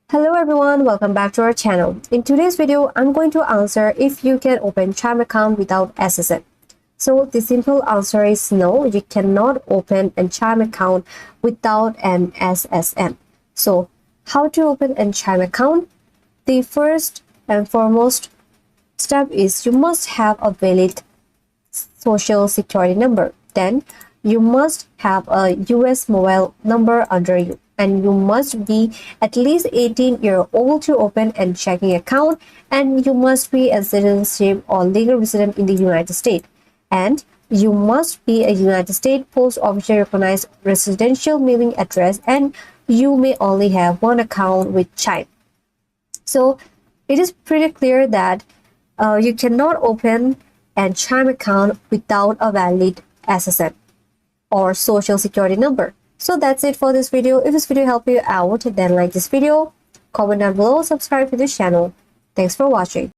Hello everyone, welcome back to our channel. In today's video, I'm going to answer if you can open Chime account without SSN. So the simple answer is no, you cannot open a Chime account without an SSN. So how to open a Chime account? The first and foremost step is you must have a valid social security number. Then you must have a US mobile number under you, and you must be at least 18-year-old to open a checking account, and you must be a citizenship or legal resident in the United States, and you must be a United States post office recognized residential mailing address, and you may only have one account with Chime. So it is pretty clear that you cannot open a Chime account without a valid SSN or social security number. So that's it for this video. If this video helped you out, then like this video, comment down below, subscribe to this channel. Thanks for watching.